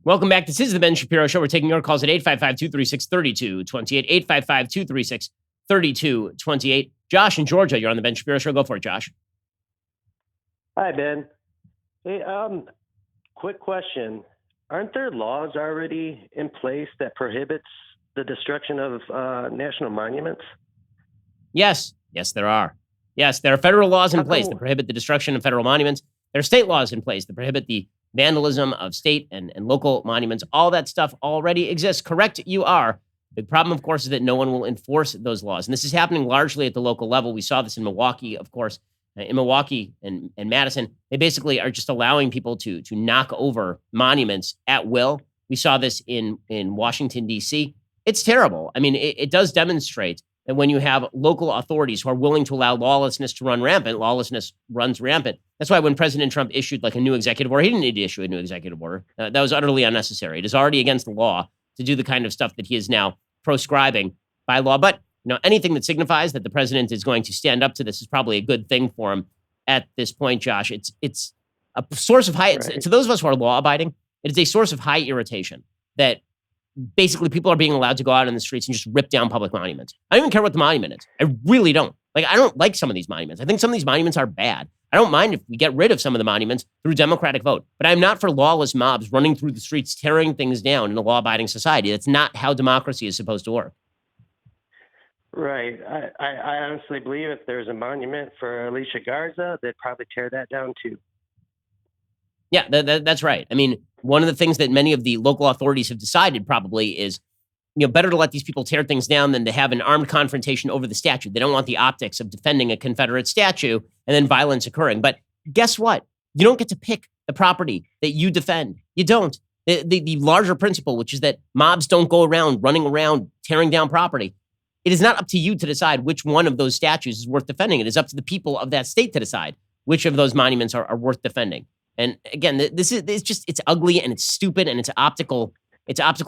Welcome back. This is the Ben Shapiro Show. We're taking your calls at 855-236-3228, 855-236-3228. Josh in Georgia, you're on the Ben Shapiro Show. Go for it, Josh. Hi, Ben. Hey, quick question. Aren't there laws already in place that prohibits the destruction of national monuments? Yes, there are. Yes, there are federal laws in place that prohibit the destruction of federal monuments. There are state laws in place that prohibit the vandalism of state and local monuments. All that stuff already exists. Correct, you are. The problem, of course, is that no one will enforce those laws. And this is happening largely at the local level. We saw this in Milwaukee, of course. In Milwaukee and Madison, they basically are just allowing people to knock over monuments at will. We saw this in Washington, D.C. It's terrible. I mean, it does demonstrate that when you have local authorities who are willing to allow lawlessness to run rampant, lawlessness runs rampant. That's why when President Trump issued like a new executive order, he didn't need to issue a new executive order. That was utterly unnecessary. It is already against the law to do the kind of stuff that he is now proscribing by law. But anything that signifies that the president is going to stand up to this is probably a good thing for him at this point, Josh. It's a source of high, right. To those of us who are law abiding, it is a source of high irritation that basically people are being allowed to go out in the streets and just rip down public monuments. I don't even care what the monument is. I really don't. I don't like some of these monuments. I think some of these monuments are bad. I don't mind if we get rid of some of the monuments through democratic vote, but I'm not for lawless mobs running through the streets, tearing things down in a law-abiding society. That's not how democracy is supposed to work. Right. I honestly believe if there's a monument for Alicia Garza, they'd probably tear that down too. Yeah, that's right. I mean, one of the things that many of the local authorities have decided probably is, better to let these people tear things down than to have an armed confrontation over the statue. They don't want the optics of defending a Confederate statue and then violence occurring. But guess what? You don't get to pick the property that you defend. You don't. The larger principle, which is that mobs don't go around running around tearing down property. It is not up to you to decide which one of those statues is worth defending. It is up to the people of that state to decide which of those monuments are worth defending. And again, it's ugly and it's stupid and it's optical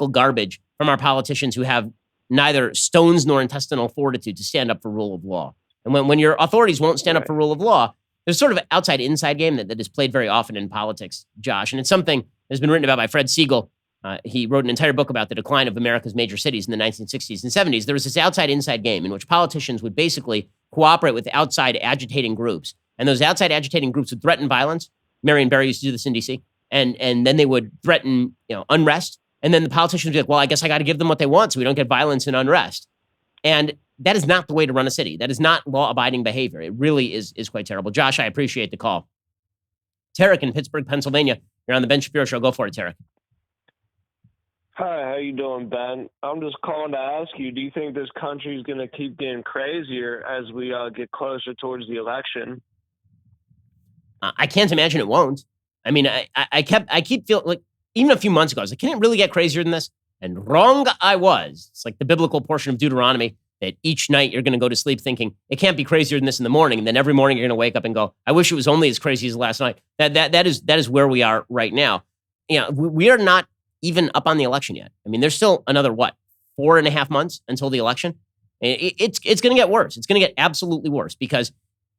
garbage from our politicians who have neither stones nor intestinal fortitude to stand up for rule of law. And when your authorities won't stand up for rule of law, there's sort of an outside-inside game that is played very often in politics, Josh. And it's something that's been written about by Fred Siegel. He wrote an entire book about the decline of America's major cities in the 1960s and 70s. There was this outside-inside game in which politicians would basically cooperate with outside agitating groups. And those outside agitating groups would threaten violence. Marion Barry used to do this in D.C. And then they would threaten unrest. And then the politicians would be like, well, I guess I got to give them what they want so we don't get violence and unrest. And that is not the way to run a city. That is not law-abiding behavior. It really is quite terrible. Josh, I appreciate the call. Tarek in Pittsburgh, Pennsylvania. You're on the Ben Shapiro Show. Go for it, Tarek. Hi, how you doing, Ben? I'm just calling to ask you, do you think this country is going to keep getting crazier as we get closer towards the election? I can't imagine it won't. I mean, I keep feeling like, even a few months ago, I was like, can it really get crazier than this? And wrong I was. It's like the biblical portion of Deuteronomy that each night you're going to go to sleep thinking, it can't be crazier than this in the morning. And then every morning you're going to wake up and go, I wish it was only as crazy as last night. That is where we are right now. We are not even up on the election yet. I mean, there's still another, 4.5 months until the election? It's going to get worse. It's going to get absolutely worse because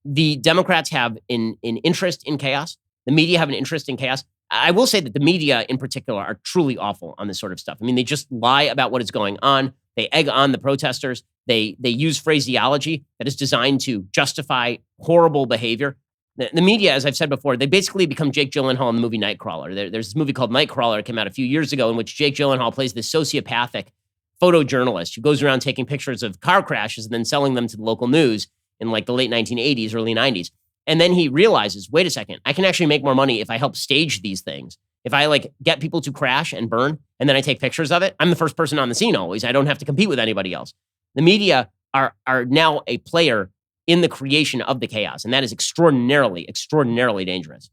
the Democrats have an interest in chaos. The media have an interest in chaos. I will say that the media in particular are truly awful on this sort of stuff. I mean, they just lie about what is going on. They egg on the protesters. They use phraseology that is designed to justify horrible behavior. The media, as I've said before, they basically become Jake Gyllenhaal in the movie Nightcrawler. There's this movie called Nightcrawler that came out a few years ago in which Jake Gyllenhaal plays this sociopathic photojournalist who goes around taking pictures of car crashes and then selling them to the local news in like the late 1980s, early 90s. And then he realizes, wait a second, I can actually make more money if I help stage these things. If I get people to crash and burn, and then I take pictures of it, I'm the first person on the scene always. I don't have to compete with anybody else. The media are now a player in the creation of the chaos, and that is extraordinarily, extraordinarily dangerous.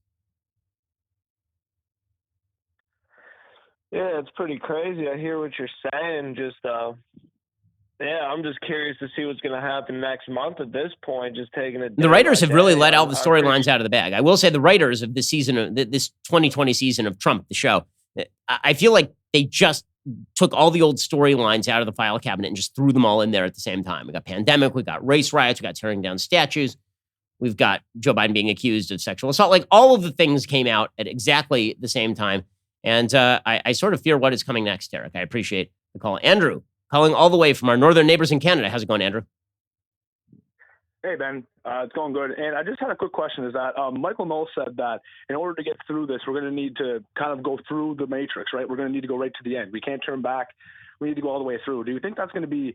Yeah, it's pretty crazy. I hear what you're saying. I'm just curious to see what's going to happen next month at this point, just taking it. The writers have really let all the storylines out of the bag. I will say the writers of this season, of this 2020 season of Trump, the show, I feel like they just took all the old storylines out of the file cabinet and just threw them all in there at the same time. We got pandemic, we got race riots, we got tearing down statues. We've got Joe Biden being accused of sexual assault. Like all of the things came out at exactly the same time. And I sort of fear what is coming next, Derek. I appreciate the call. Andrew, calling all the way from our northern neighbors in Canada. How's it going, Andrew? Hey, Ben. It's going good. And I just had a quick question is that Michael Knowles said that in order to get through this, we're going to need to kind of go through the matrix, right? We're going to need to go right to the end. We can't turn back. We need to go all the way through. Do you think that's going to be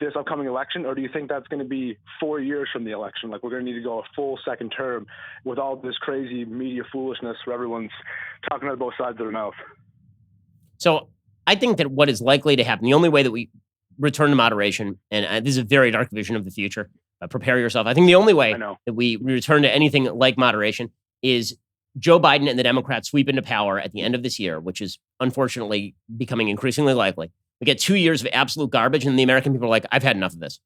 this upcoming election, or do you think that's going to be 4 years from the election? Like, we're going to need to go a full second term with all this crazy media foolishness where everyone's talking out of both sides of their mouth? So I think that what is likely to happen, the only way that we return to moderation, and this is a very dark vision of the future, prepare yourself. I think the only way that we return to anything like moderation is Joe Biden and the Democrats sweep into power at the end of this year, which is unfortunately becoming increasingly likely. We get 2 years of absolute garbage, and the American people are like, I've had enough of this.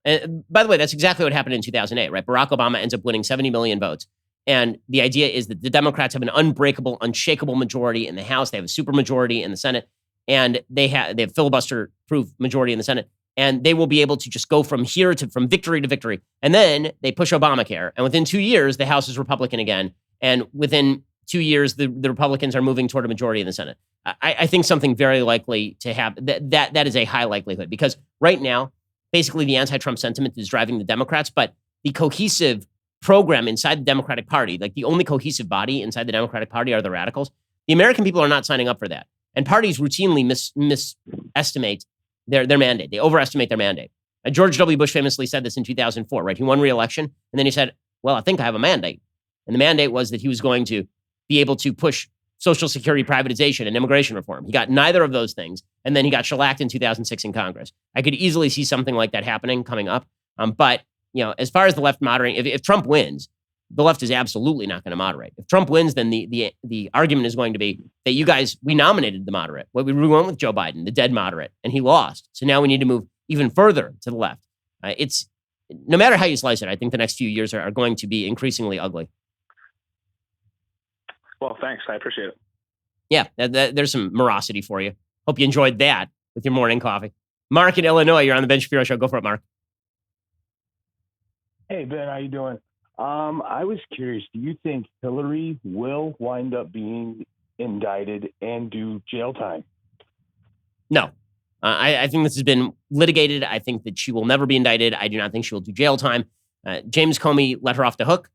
And by the way, that's exactly what happened in 2008, right? Barack Obama ends up winning 70 million votes. And the idea is that the Democrats have an unbreakable, unshakable majority in the House. They have a supermajority in the Senate, and they have filibuster-proof majority in the Senate. And they will be able to just go from victory to victory. And then they push Obamacare. And within 2 years, the House is Republican again. And within 2 years, the Republicans are moving toward a majority in the Senate. I think something very likely to happen. That is a high likelihood, because right now, basically the anti-Trump sentiment is driving the Democrats, but the cohesive program inside the Democratic Party, like the only cohesive body inside the Democratic Party are the radicals. The American people are not signing up for that. And parties routinely misestimate their mandate. They overestimate their mandate. George W. Bush famously said this in 2004, right? He won re-election, and then he said, well, I think I have a mandate. And the mandate was that he was going to be able to push Social Security privatization and immigration reform. He got neither of those things, and then he got shellacked in 2006 in Congress. I could easily see something like that happening coming up. But as far as the left moderating, if Trump wins, the left is absolutely not going to moderate. If Trump wins, then the argument is going to be that you guys, we nominated the moderate. We went with Joe Biden, the dead moderate, and he lost. So now we need to move even further to the left. It's no matter how you slice it, I think the next few years are going to be increasingly ugly. Well, thanks. I appreciate it. Yeah, there's some morosity for you. Hope you enjoyed that with your morning coffee. Mark in Illinois, you're on the Ben Shapiro Show. Go for it, Mark. Hey, Ben, how you doing? I was curious, do you think Hillary will wind up being indicted and do jail time? No. I think this has been litigated. I think that she will never be indicted. I do not think she will do jail time. James Comey let her off the hook.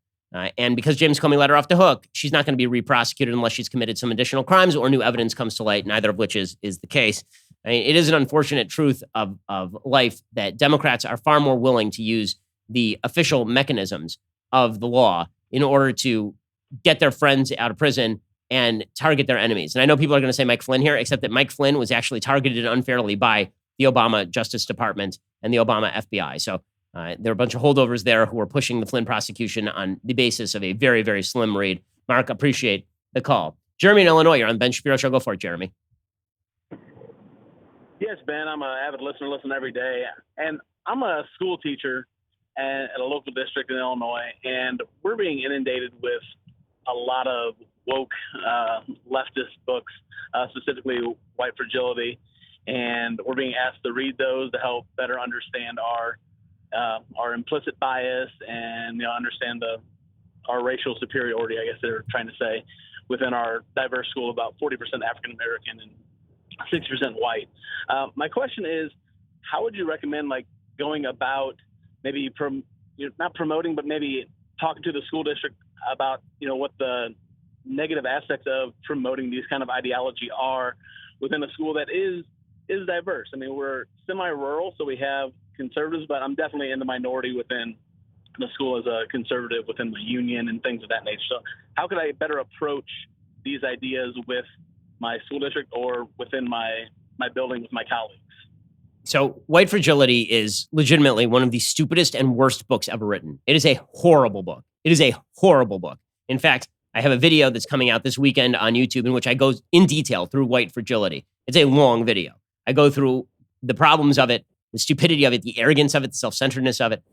And because James Comey let her off the hook, she's not going to be re-prosecuted unless she's committed some additional crimes or new evidence comes to light, neither of which is the case. I mean, it is an unfortunate truth of life that Democrats are far more willing to use the official mechanisms of the law in order to get their friends out of prison and target their enemies. And I know people are going to say Mike Flynn here, except that Mike Flynn was actually targeted unfairly by the Obama Justice Department and the Obama FBI. So there are a bunch of holdovers there who are pushing the Flynn prosecution on the basis of a very, very slim read. Mark, appreciate the call. Jeremy in Illinois, you're on the Ben Shapiro Show. Go for it, Jeremy. Yes, Ben, I'm an avid listener, listen every day. And I'm a school teacher at a local district in Illinois, and we're being inundated with a lot of woke leftist books, specifically White Fragility. And we're being asked to read those to help better understand our implicit bias and understand our racial superiority, I guess they're trying to say, within our diverse school, about 40% African American and 60% white. My question is, how would you recommend going about maybe not promoting, but maybe talking to the school district about what the negative aspects of promoting these kind of ideology are within a school that is diverse? I mean, we're semi-rural, so we have conservatives, but I'm definitely in the minority within the school as a conservative within the union and things of that nature. So how could I better approach these ideas with my school district or within my building with my colleagues? So White Fragility is legitimately one of the stupidest and worst books ever written. It is a horrible book. It is a horrible book. In fact, I have a video that's coming out this weekend on YouTube in which I go in detail through White Fragility. It's a long video. I go through the problems of it, the stupidity of it, the arrogance of it, the self-centeredness of it.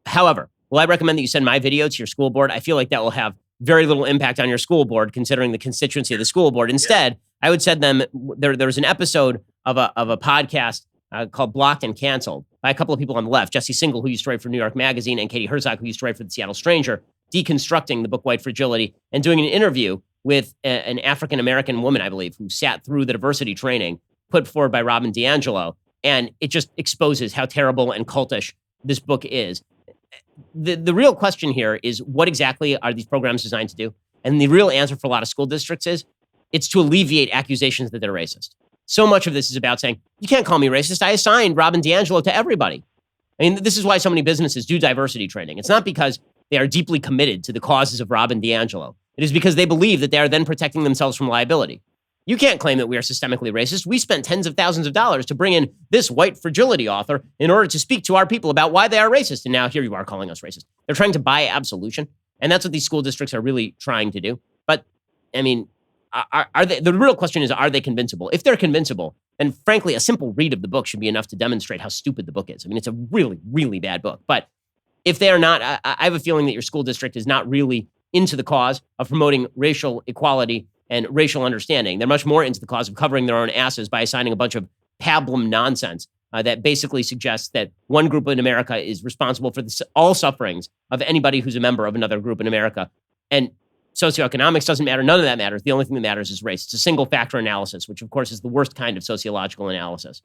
However, will I recommend that you send my video to your school board? I feel like that will have very little impact on your school board, considering the constituency of the school board. Instead, I would send them, there was an episode of a podcast called Blocked and Canceled by a couple of people on the left, Jesse Singal, who used to write for New York Magazine, and Katie Herzog, who used to write for the Seattle Stranger, deconstructing the book White Fragility and doing an interview with an African-American woman, I believe, who sat through the diversity training put forward by Robin DiAngelo. And it just exposes how terrible and cultish this book is. The real question here is, what exactly are these programs designed to do? And the real answer for a lot of school districts is, it's to alleviate accusations that they're racist. So much of this is about saying, you can't call me racist. I assigned Robin DiAngelo to everybody. I mean, this is why so many businesses do diversity training. It's not because they are deeply committed to the causes of Robin DiAngelo. It is because they believe that they are then protecting themselves from liability. You can't claim that we are systemically racist. We spent tens of thousands of dollars to bring in this white fragility author in order to speak to our people about why they are racist. And now here you are calling us racist. They're trying to buy absolution. And that's what these school districts are really trying to do. But, I mean, are they, the real question is, are they convincible? If they're convincible, then frankly, a simple read of the book should be enough to demonstrate how stupid the book is. I mean, it's a really, really bad book. But if they are not, I have a feeling that your school district is not really into the cause of promoting racial equality and racial understanding. They're much more into the cause of covering their own asses by assigning a bunch of pablum nonsense that basically suggests that one group in America is responsible for all sufferings of anybody who's a member of another group in America. And socioeconomics doesn't matter. None of that matters. The only thing that matters is race. It's a single factor analysis, which of course is the worst kind of sociological analysis.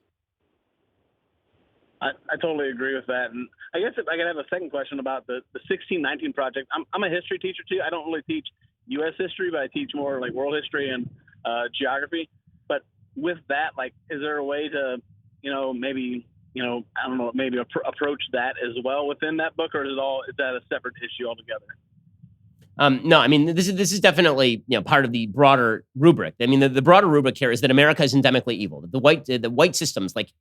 I totally agree with that. And I guess if I could have a second question about the 1619 Project. I'm a history teacher too. I don't really teach U.S. history, but I teach more like world history and geography. But with that, like, is there a way to, maybe, I don't know, maybe approach that as well within that book, or is that a separate issue altogether? No, I mean, this is definitely part of the broader rubric. I mean, the broader rubric here is that America is endemically evil. The white systems, like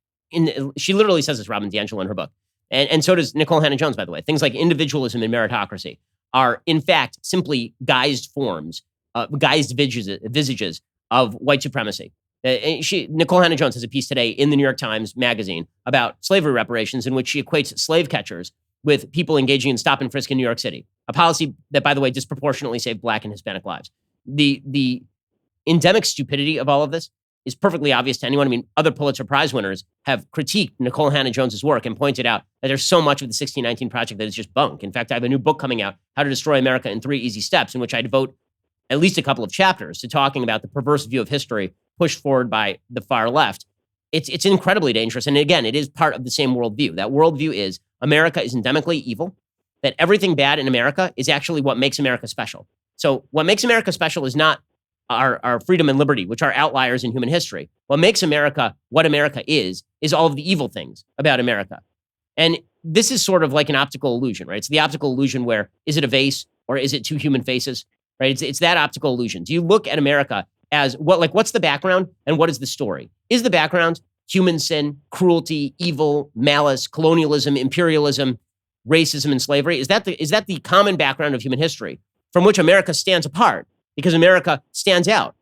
she literally says this, Robin DiAngelo, in her book, and so does Nicole Hannah-Jones, by the way. Things like individualism and meritocracy are in fact simply guised forms, guised visages of white supremacy. Nicole Hannah-Jones has a piece today in the New York Times Magazine about slavery reparations, in which she equates slave catchers with people engaging in stop and frisk in New York City, a policy that, by the way, disproportionately saved Black and Hispanic lives. The endemic stupidity of all of this is perfectly obvious to anyone. I mean, other Pulitzer Prize winners have critiqued Nicole Hannah-Jones's work and pointed out that there's so much of the 1619 Project that is just bunk. In fact, I have a new book coming out, How to Destroy America in 3 Easy Steps, in which I devote at least a couple of chapters to talking about the perverse view of history pushed forward by the far left. It's incredibly dangerous. And again, it is part of the same worldview. That worldview is America is endemically evil, that everything bad in America is actually what makes America special. So what makes America special is not our freedom and liberty, which are outliers in human history. What makes America what America is all of the evil things about America. And this is sort of like an optical illusion, right? It's the optical illusion where, is it a vase or is it 2 human faces, right? It's that optical illusion. Do you look at America as what's the background and what is the story? Is the background human sin, cruelty, evil, malice, colonialism, imperialism, racism, and slavery? Is that the common background of human history from which America stands apart? Because America stands out,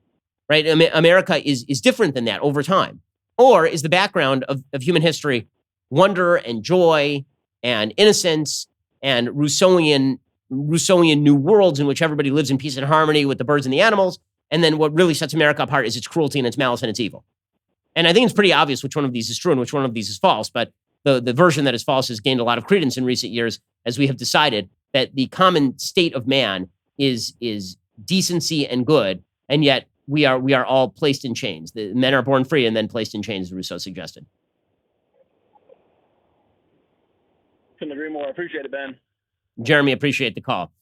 right? America is different than that over time. Or is the background of human history wonder and joy and innocence and Rousseauian new worlds in which everybody lives in peace and harmony with the birds and the animals? And then what really sets America apart is its cruelty and its malice and its evil. And I think it's pretty obvious which one of these is true and which one of these is false. But the version that is false has gained a lot of credence in recent years, as we have decided that the common state of man is decency and good, and yet we are all placed in chains. The men are born free and then placed in chains, as Rousseau suggested. Couldn't agree more. I appreciate it, Ben. Jeremy, appreciate the call.